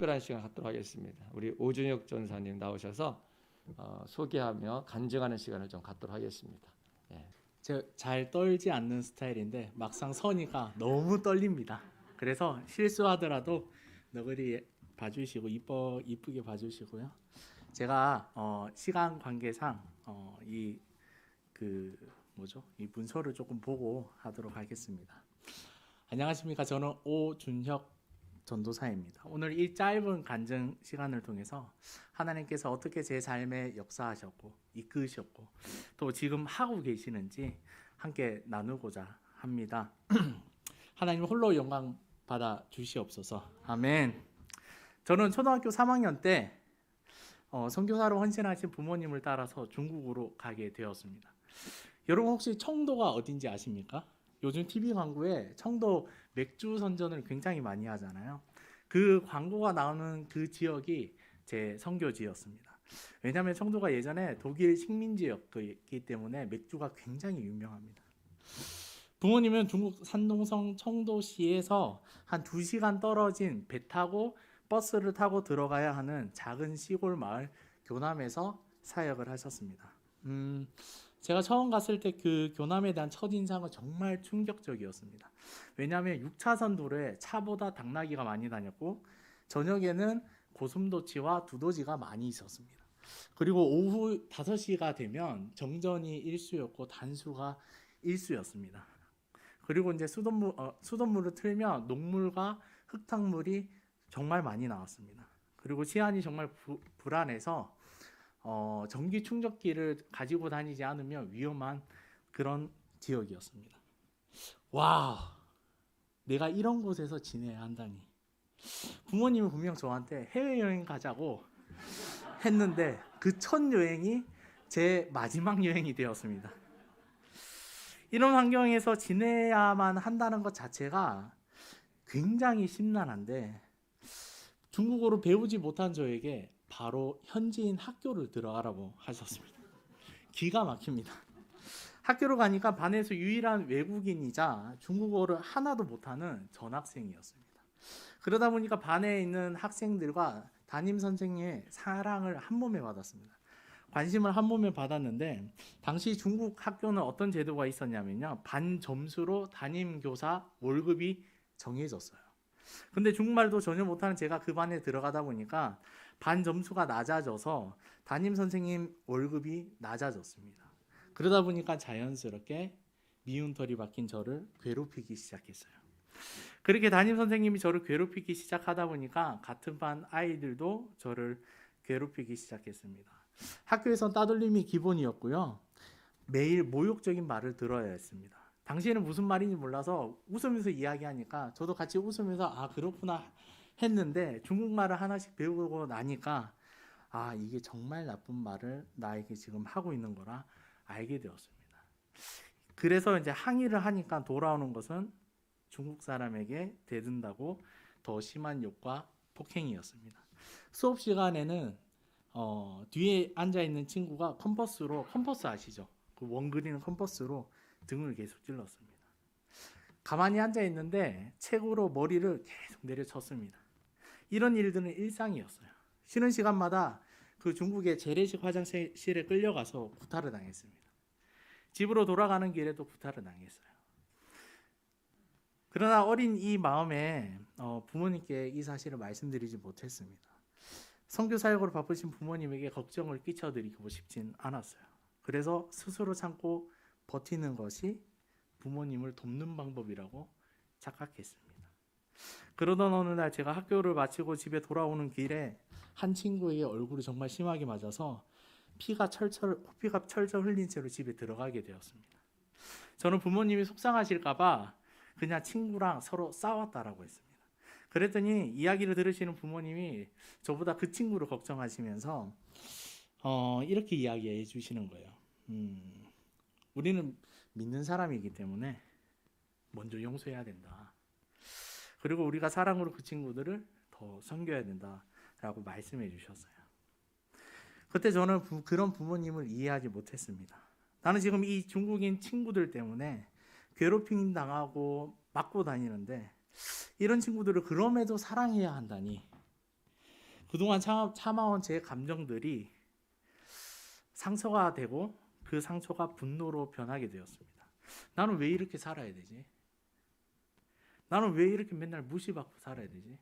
특별한 시간 갖도록 하겠습니다. 우리 오준혁 전사님 나오셔서 소개하며 간증하는 시간을 좀 갖도록 하겠습니다. 예. 제가 잘 떨지 않는 스타일인데 막상 서니까 너무 떨립니다. 그래서 실수하더라도 너구리 봐주시고 이쁘게 봐주시고요. 제가 시간 관계상 이 문서를 조금 보고 하도록 하겠습니다. 안녕하십니까? 저는 오준혁 전도사입니다. 오늘 이 짧은 간증 시간을 통해서 하나님께서 어떻게 제 삶에 역사하셨고 이끄셨고 또 지금 하고 계시는지 함께 나누고자 합니다. 하나님 홀로 영광 받아 주시옵소서. 아멘. 저는 초등학교 3학년 때 선교사로 헌신하신 부모님을 따라서 중국으로 가게 되었습니다. 여러분 혹시 청도가 어딘지 아십니까? 요즘 TV 광고에 청도 맥주 선전을 굉장히 많이 하잖아요. 그 광고가 나오는 그 지역이 제 선교지였습니다. 왜냐하면 청도가 예전에 독일 식민지였기 때문에 맥주가 굉장히 유명합니다. 부모님은 중국 산동성 청도시에서 한 2시간 떨어진 배 타고 버스를 타고 들어가야 하는 작은 시골 마을 교남에서 사역을 하셨습니다. 제가 처음 갔을 때 그 교남에 대한 첫인상은 정말 충격적이었습니다. 왜냐하면 6차선 도로에 차보다 당나귀가 많이 다녔고 저녁에는 고슴도치와 두더지가 많이 있었습니다. 그리고 오후 5시가 되면 정전이 일수였고 단수가 일수였습니다. 그리고 이제 수돗물을 틀면 녹물과 흙탕물이 정말 많이 나왔습니다. 그리고 치안이 정말 불안해서 전기 충전기를 가지고 다니지 않으면 위험한 그런 지역이었습니다. 와, 내가 이런 곳에서 지내야 한다니. 부모님은 분명 저한테 해외여행 가자고 했는데 그 첫 여행이 제 마지막 여행이 되었습니다. 이런 환경에서 지내야만 한다는 것 자체가 굉장히 심란한데 중국어로 배우지 못한 저에게 바로 현지인 학교를 들어가라고 하셨습니다. 기가 막힙니다. 학교로 가니까 반에서 유일한 외국인이자 중국어를 하나도 못하는 전학생이었습니다. 그러다 보니까 반에 있는 학생들과 담임 선생님의 사랑을 한 몸에 받았습니다. 관심을 한 몸에 받았는데 당시 중국 학교는 어떤 제도가 있었냐면요. 반 점수로 담임 교사 월급이 정해졌어요. 근데 중국말도 전혀 못하는 제가 그 반에 들어가다 보니까 반 점수가 낮아져서 담임 선생님 월급이 낮아졌습니다. 그러다 보니까 자연스럽게 미운 털이 박힌 저를 괴롭히기 시작했어요. 그렇게 담임 선생님이 저를 괴롭히기 시작하다 보니까 같은 반 아이들도 저를 괴롭히기 시작했습니다. 학교에선 따돌림이 기본이었고요. 매일 모욕적인 말을 들어야 했습니다. 당시에는 무슨 말인지 몰라서 웃으면서 이야기하니까 저도 같이 웃으면서 아 그렇구나 했는데 중국말을 하나씩 배우고 나니까 아 이게 정말 나쁜 말을 나에게 지금 하고 있는 거라 알게 되었습니다. 그래서 이제 항의를 하니까 돌아오는 것은 중국 사람에게 대든다고 더 심한 욕과 폭행이었습니다. 수업 시간에는 뒤에 앉아 있는 친구가 컴퍼스 아시죠? 그 원 그리는 컴퍼스로 등을 계속 찔렀습니다. 가만히 앉아 있는데 책으로 머리를 계속 내려쳤습니다. 이런 일들은 일상이었어요. 쉬는 시간마다 그 중국의 재래식 화장실에 끌려가서 구타를 당했습니다. 집으로 돌아가는 길에도 구타를 당했어요. 그러나 어린 이 마음에 부모님께 이 사실을 말씀드리지 못했습니다. 선교 사역으로 바쁘신 부모님에게 걱정을 끼쳐드리고 싶진 않았어요. 그래서 스스로 참고 버티는 것이 부모님을 돕는 방법이라고 착각했습니다. 그러던 어느 날 제가 학교를 마치고 집에 돌아오는 길에 한 친구에게 얼굴이 정말 심하게 맞아서 코피가 철철 흘린 채로 집에 들어가게 되었습니다. 저는 부모님이 속상하실까봐 그냥 친구랑 서로 싸웠다라고 했습니다. 그랬더니 이야기를 들으시는 부모님이 저보다 그 친구를 걱정하시면서 이렇게 이야기해 주시는 거예요. 우리는 믿는 사람이기 때문에 먼저 용서해야 된다. 그리고 우리가 사랑으로 그 친구들을 더 섬겨야 된다라고 말씀해 주셨어요. 그때 저는 그런 부모님을 이해하지 못했습니다. 나는 지금 이 중국인 친구들 때문에 괴롭힘 당하고 맞고 다니는데 이런 친구들을 그럼에도 사랑해야 한다니 그동안 참아온 제 감정들이 상처가 되고 그 상처가 분노로 변하게 되었습니다. 나는 왜 이렇게 살아야 되지? 나는 왜 이렇게 맨날 무시받고 살아야 되지?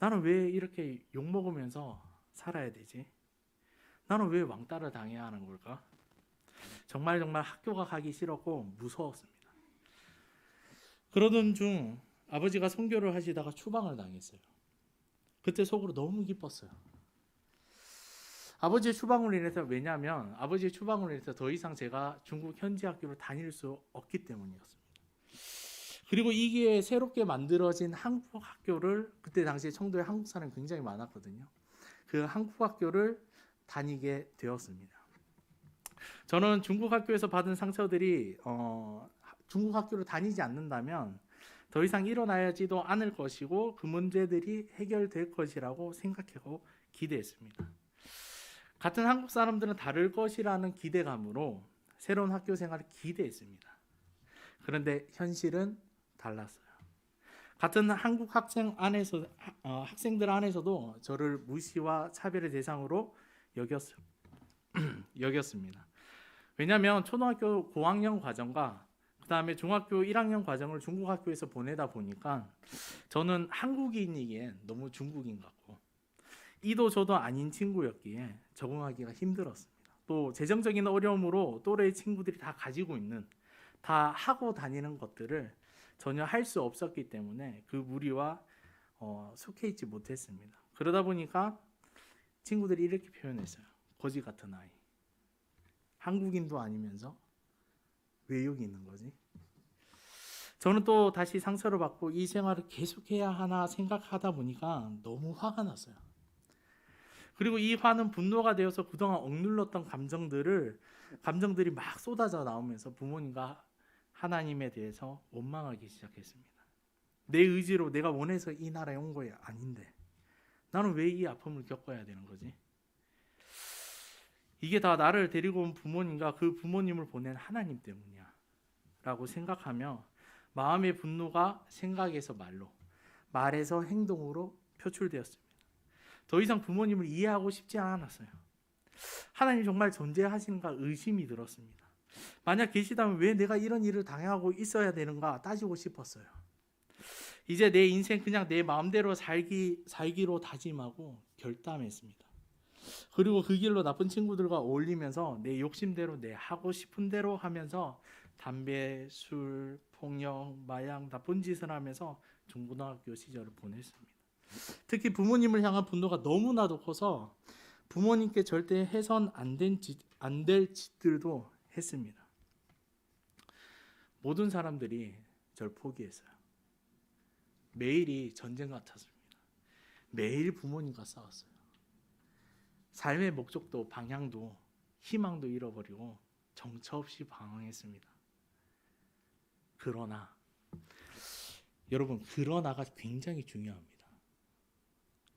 나는 왜 이렇게 욕먹으면서 살아야 되지? 나는 왜 왕따를 당해야 하는 걸까? 정말 학교가 가기 싫었고 무서웠습니다. 그러던 중 아버지가 선교를 하시다가 추방을 당했어요. 그때 속으로 너무 기뻤어요. 아버지의 추방으로 인해서, 왜냐하면 아버지의 추방으로 인해서 더 이상 제가 중국 현지 학교를 다닐 수 없기 때문이었습니다. 그리고 이게 새롭게 만들어진 한국 학교를, 그때 당시에 청도에 한국 사람이 굉장히 많았거든요. 그 한국 학교를 다니게 되었습니다. 저는 중국 학교에서 받은 상처들이 중국 학교를 다니지 않는다면 더 이상 일어나지도 않을 것이고 그 문제들이 해결될 것이라고 생각하고 기대했습니다. 같은 한국 사람들은 다를 것이라는 기대감으로 새로운 학교 생활을 기대했습니다. 그런데 현실은 달랐어요. 같은 한국 학생들 안에서도 저를 무시와 차별의 대상으로 여겼습니다. 왜냐하면 초등학교 고학년 과정과 그 다음에 중학교 1학년 과정을 중국 학교에서 보내다 보니까 저는 한국인이기엔 너무 중국인 같고 이도 저도 아닌 친구였기에 적응하기가 힘들었습니다. 또 재정적인 어려움으로 또래 친구들이 다 가지고 있는, 다 하고 다니는 것들을 전혀 할 수 없었기 때문에 그 무리와 속해 있지 못했습니다. 그러다 보니까 친구들이 이렇게 표현했어요. 거지 같은 아이. 한국인도 아니면서 왜 여기 있는 거지? 저는 또 다시 상처를 받고 이 생활을 계속해야 하나 생각하다 보니까 너무 화가 났어요. 그리고 이 화는 분노가 되어서 그동안 억눌렀던 감정들이 막 쏟아져 나오면서 부모님과 하나님에 대해서 원망하기 시작했습니다. 내 의지로 내가 원해서 이 나라에 온 거야 아닌데 나는 왜 이 아픔을 겪어야 되는 거지? 이게 다 나를 데리고 온 부모님과 그 부모님을 보낸 하나님 때문이야 라고 생각하며 마음의 분노가 생각에서 말에서 행동으로 표출되었습니다. 더 이상 부모님을 이해하고 싶지 않았어요. 하나님 정말 존재하시는가 의심이 들었습니다. 만약 계시다면 왜 내가 이런 일을 당하고 있어야 되는가 따지고 싶었어요. 이제 내 인생 그냥 내 마음대로 살기로 다짐하고 결단했습니다. 그리고 그 길로 나쁜 친구들과 어울리면서 내 욕심대로 내 하고 싶은 대로 하면서 담배, 술, 폭력, 마약, 나쁜 짓을 하면서 중고등학교 시절을 보냈습니다. 특히 부모님을 향한 분노가 너무나도 커서 부모님께 절대 해선 안 될 짓들도 했습니다. 모든 사람들이 저를 포기했어요. 매일이 전쟁 같았습니다. 매일 부모님과 싸웠어요. 삶의 목적도 방향도 희망도 잃어버리고 정처 없이 방황했습니다. 그러나 여러분, 그러나가 굉장히 중요합니다.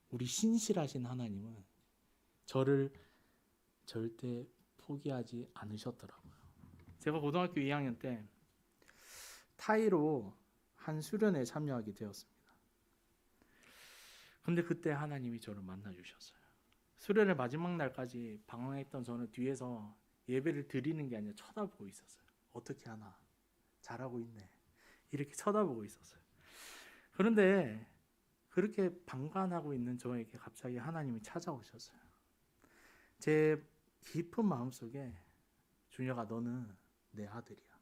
우리 신실하신 하나님은 저를 절대 포기하지 않으셨더라고요. 제가 고등학교 2학년 때 타이로 한 수련회에 참여하게 되었습니다. 근데 그때 하나님이 저를 만나주셨어요. 수련회 마지막 날까지 방황했던 저는 뒤에서 예배를 드리는 게 아니라 쳐다보고 있었어요. 어떻게 하나? 잘하고 있네. 이렇게 쳐다보고 있었어요. 그런데 그렇게 방관하고 있는 저에게 갑자기 하나님이 찾아오셨어요. 제 깊은 마음속에 준혁아, 너는 내 아들이야.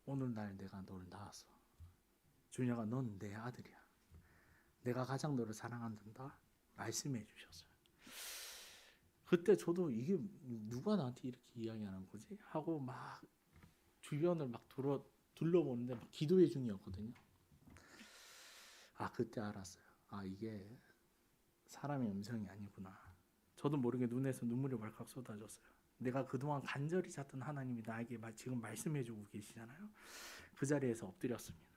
오늘날 내가 너를 낳았어. 준혁아, 넌 내 아들이야. 내가 가장 너를 사랑한다 말씀해 주셨어요. 그때 저도 이게 누가 나한테 이렇게 이야기하는 거지? 하고 막 주변을 막 둘러보는데 막 기도의 중이었거든요. 그때 알았어요. 이게 사람의 음성이 아니구나. 저도 모르게 눈에서 눈물이 벌컥 쏟아졌어요. 내가 그동안 간절히 찾던 하나님이 나에게 지금 말씀해주고 계시잖아요. 그 자리에서 엎드렸습니다.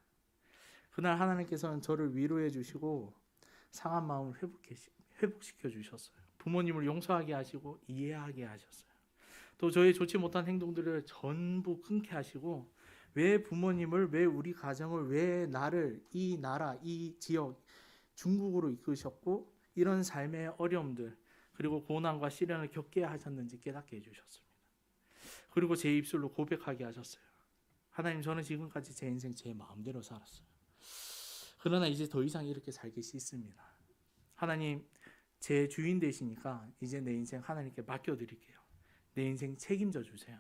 그날 하나님께서는 저를 위로해 주시고 상한 마음을 회복시켜 주셨어요. 부모님을 용서하게 하시고 이해하게 하셨어요. 또 저의 좋지 못한 행동들을 전부 끊게 하시고 왜 부모님을, 왜 우리 가정을, 왜 나를, 이 나라, 이 지역, 중국으로 이끄셨고 이런 삶의 어려움들 그리고 고난과 시련을 겪게 하셨는지 깨닫게 해주셨습니다. 그리고 제 입술로 고백하게 하셨어요. 하나님, 저는 지금까지 제 인생 제 마음대로 살았어요. 그러나 이제 더 이상 이렇게 살기 싫습니다. 하나님, 제 주인 되시니까 이제 내 인생 하나님께 맡겨드릴게요. 내 인생 책임져 주세요.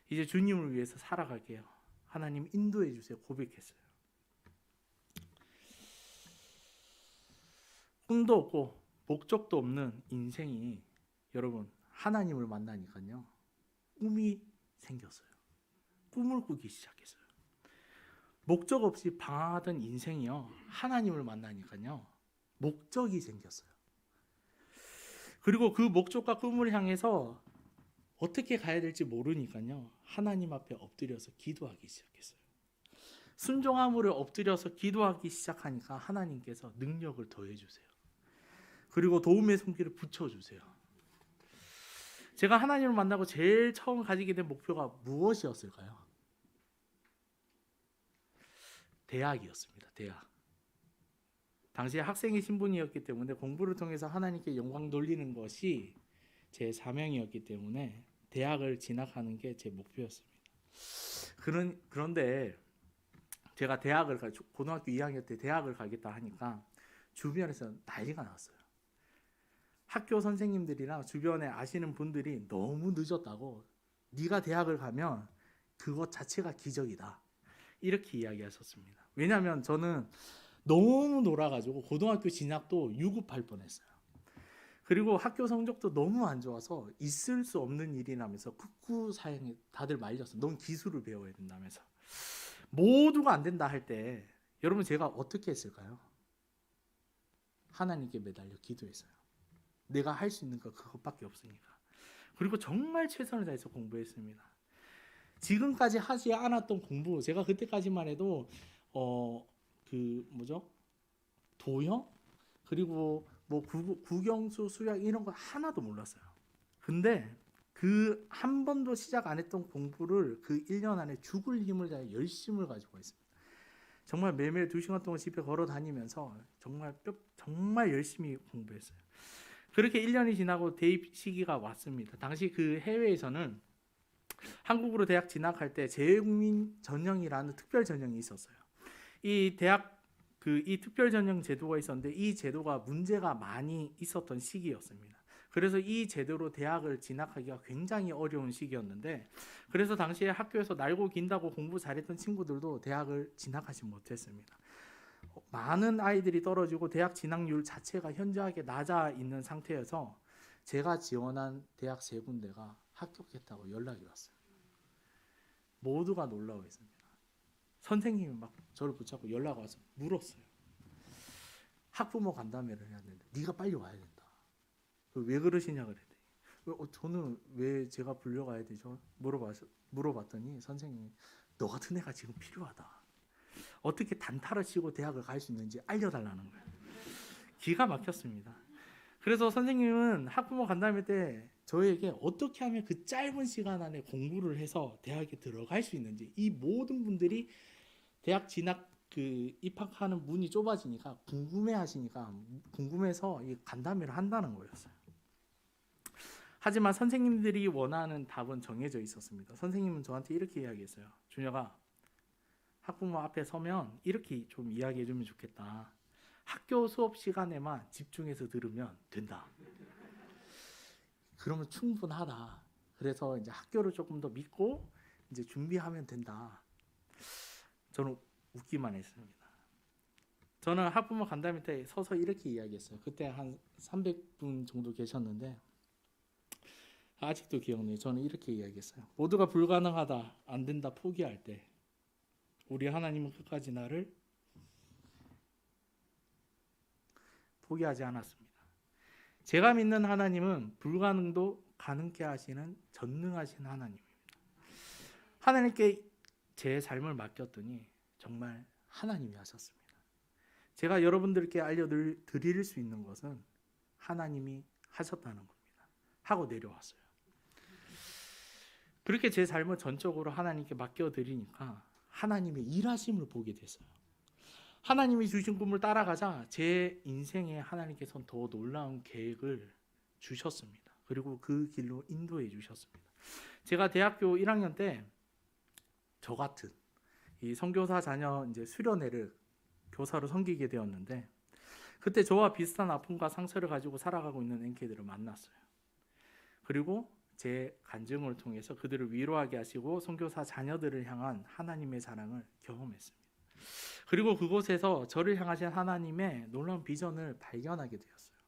이제 주님을 위해서 살아갈게요. 하나님 인도해 주세요. 고백했어요. 꿈도 없고 목적도 없는 인생이 여러분 하나님을 만나니까요. 꿈이 생겼어요. 꿈을 꾸기 시작했어요. 목적 없이 방황하던 인생이요. 하나님을 만나니까요. 목적이 생겼어요. 그리고 그 목적과 꿈을 향해서 어떻게 가야 될지 모르니까요. 하나님 앞에 엎드려서 기도하기 시작했어요. 순종함으로 엎드려서 기도하기 시작하니까 하나님께서 능력을 더해 주세요. 그리고 도움의 손길을 붙여 주세요. 제가 하나님을 만나고 제일 처음 가지게 된 목표가 무엇이었을까요? 대학이었습니다. 대학. 당시에 학생의 신분이었기 때문에 공부를 통해서 하나님께 영광 돌리는 것이 제 사명이었기 때문에 대학을 진학하는 게 제 목표였습니다. 그런데 제가 고등학교 2학년 때 대학을 가겠다 하니까 주변에서 난리가 났어요. 학교 선생님들이랑 주변에 아시는 분들이 너무 늦었다고, 네가 대학을 가면 그것 자체가 기적이다, 이렇게 이야기하셨습니다. 왜냐하면 저는 너무 놀아가지고 고등학교 진학도 유급할 뻔했어요. 그리고 학교 성적도 너무 안 좋아서 있을 수 없는 일이라면서 극구 사양에 다들 말렸어요. 넌 기술을 배워야 된다면서. 모두가 안 된다 할 때 여러분 제가 어떻게 했을까요? 하나님께 매달려 기도했어요. 내가 할 수 있는 거 그것밖에 없으니까. 그리고 정말 최선을 다해서 공부했습니다. 지금까지 하지 않았던 공부, 제가 그때까지만 해도 도형 그리고 뭐 국영수, 수학 이런 거 하나도 몰랐어요. 근데 그 한 번도 시작 안 했던 공부를 그 1년 안에 죽을 힘을 다해 열심을 가지고 있습니다. 정말 매일매일 2시간 동안 집에 걸어 다니면서 정말 열심히 공부했어요. 그렇게 1년이 지나고 대입 시기가 왔습니다. 당시 그 해외에서는 한국으로 대학 진학할 때 재외국민 전형이라는 특별 전형이 있었어요. 이 특별 전형 제도가 있었는데 이 제도가 문제가 많이 있었던 시기였습니다. 그래서 이 제도로 대학을 진학하기가 굉장히 어려운 시기였는데, 그래서 당시에 학교에서 날고 긴다고 공부 잘했던 친구들도 대학을 진학하지 못했습니다. 많은 아이들이 떨어지고 대학 진학률 자체가 현저하게 낮아 있는 상태여서 제가 지원한 대학 3군데가 합격했다고 연락이 왔어요. 모두가 놀라워했습니다. 선생님이 막 저를 붙잡고 연락 와서 물었어요. 학부모 간담회를 해야 되는데 네가 빨리 와야 된다. 왜 그러시냐 그랬더니 저는 왜 제가 불려가야 되죠? 물어봤더니 선생님이 너 같은 애가 지금 필요하다. 어떻게 단타를 치고 대학을 갈 수 있는지 알려달라는 거예요. 기가 막혔습니다. 그래서 선생님은 학부모 간담회 때 저에게 어떻게 하면 그 짧은 시간 안에 공부를 해서 대학에 들어갈 수 있는지, 이 모든 분들이 대학 진학 입학하는 문이 좁아지니까 궁금해서 이 간담회를 한다는 거였어요. 하지만 선생님들이 원하는 답은 정해져 있었습니다. 선생님은 저한테 이렇게 이야기했어요. 준혁아, 학부모 앞에 서면 이렇게 좀 이야기해 주면 좋겠다. 학교 수업 시간에만 집중해서 들으면 된다. 그러면 충분하다. 그래서 이제 학교를 조금 더 믿고 이제 준비하면 된다. 저는 웃기만 했습니다. 저는 학부모 간담회 때 서서 이렇게 이야기했어요. 그때 한 300분 정도 계셨는데 아직도 기억나요. 저는 이렇게 이야기했어요. 모두가 불가능하다, 안 된다, 포기할 때 우리 하나님은 끝까지 나를 포기하지 않았습니다. 제가 믿는 하나님은 불가능도 가능케 하시는 전능하신 하나님입니다. 하나님께 제 삶을 맡겼더니 정말 하나님이 하셨습니다. 제가 여러분들께 알려드릴 수 있는 것은 하나님이 하셨다는 겁니다. 하고 내려왔어요. 그렇게 제 삶을 전적으로 하나님께 맡겨드리니까 하나님의 일하심을 보게 됐어요. 하나님이 주신 꿈을 따라가자 제 인생에 하나님께서는 더 놀라운 계획을 주셨습니다. 그리고 그 길로 인도해 주셨습니다. 제가 대학교 1학년 때 저 같은 이 선교사 자녀 이제 수련회를 교사로 섬기게 되었는데, 그때 저와 비슷한 아픔과 상처를 가지고 살아가고 있는 NK들을 만났어요. 그리고 제 간증을 통해서 그들을 위로하게 하시고 선교사 자녀들을 향한 하나님의 사랑을 경험했습니다. 그리고 그곳에서 저를 향하신 하나님의 놀라운 비전을 발견하게 되었어요.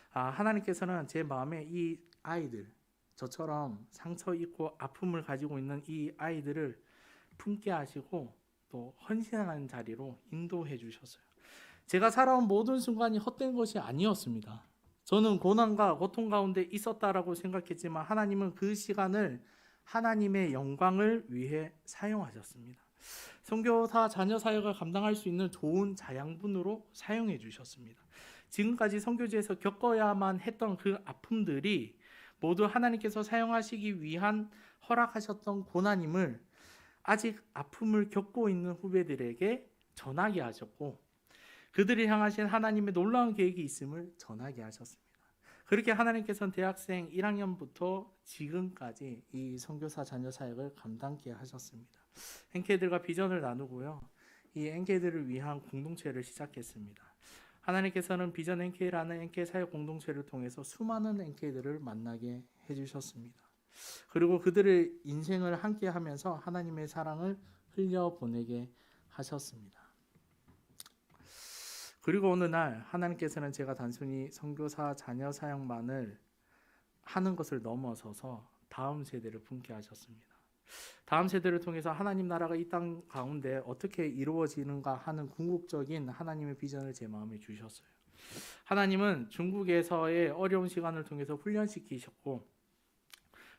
하나님께서는 제 마음에 이 아이들, 저처럼 상처 있고 아픔을 가지고 있는 이 아이들을 품게 하시고 또 헌신하는 자리로 인도해 주셨어요. 제가 살아온 모든 순간이 헛된 것이 아니었습니다. 저는 고난과 고통 가운데 있었다라고 생각했지만 하나님은 그 시간을 하나님의 영광을 위해 사용하셨습니다. 선교사 자녀 사역을 감당할 수 있는 좋은 자양분으로 사용해 주셨습니다. 지금까지 선교지에서 겪어야만 했던 그 아픔들이 모두 하나님께서 사용하시기 위한 허락하셨던 고난임을 아직 아픔을 겪고 있는 후배들에게 전하게 하셨고, 그들을 향하신 하나님의 놀라운 계획이 있음을 전하게 하셨습니다. 그렇게 하나님께서는 대학생 1학년부터 지금까지 이 선교사 자녀 사역을 감당케 하셨습니다. NK들과 비전을 나누고요, 이 NK들을 위한 공동체를 시작했습니다. 하나님께서는 비전 NK라는 NK 사역 공동체를 통해서 수많은 NK들을 만나게 해주셨습니다. 그리고 그들의 인생을 함께 하면서 하나님의 사랑을 흘려보내게 하셨습니다. 그리고 어느 날 하나님께서는 제가 단순히 선교사 자녀 사역만을 하는 것을 넘어서서 다음 세대를 품게 하셨습니다. 다음 세대를 통해서 하나님 나라가 이 땅 가운데 어떻게 이루어지는가 하는 궁극적인 하나님의 비전을 제 마음에 주셨어요. 하나님은 중국에서의 어려운 시간을 통해서 훈련시키셨고,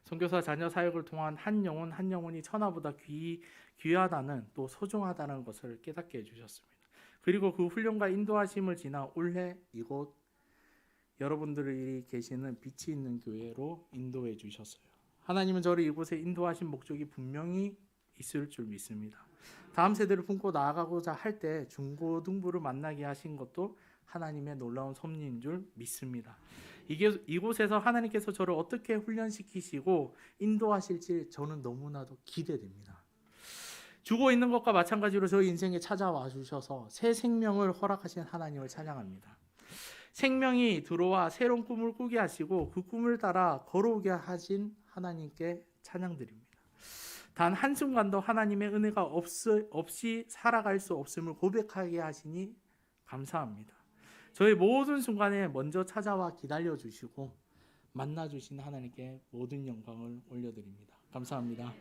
선교사 자녀 사역을 통한 한 영혼 한 영혼이 천하보다 귀하다는, 또 소중하다는 것을 깨닫게 해주셨습니다. 그리고 그 훈련과 인도하심을 지나 올해 이곳 여러분들이 계시는 빛이 있는 교회로 인도해 주셨어요. 하나님은 저를 이곳에 인도하신 목적이 분명히 있을 줄 믿습니다. 다음 세대를 품고 나아가고자 할 때 중고등부를 만나게 하신 것도 하나님의 놀라운 섭리인 줄 믿습니다. 이곳에서 하나님께서 저를 어떻게 훈련시키시고 인도하실지 저는 너무나도 기대됩니다. 죽어 있는 것과 마찬가지로 저희 인생에 찾아와 주셔서 새 생명을 허락하신 하나님을 찬양합니다. 생명이 들어와 새로운 꿈을 꾸게 하시고 그 꿈을 따라 걸어오게 하신 하나님께 찬양드립니다. 단 한순간도 하나님의 은혜가 없이 살아갈 수 없음을 고백하게 하시니 감사합니다. 저의 모든 순간에 먼저 찾아와 기다려주시고 만나주신 하나님께 모든 영광을 올려드립니다. 감사합니다.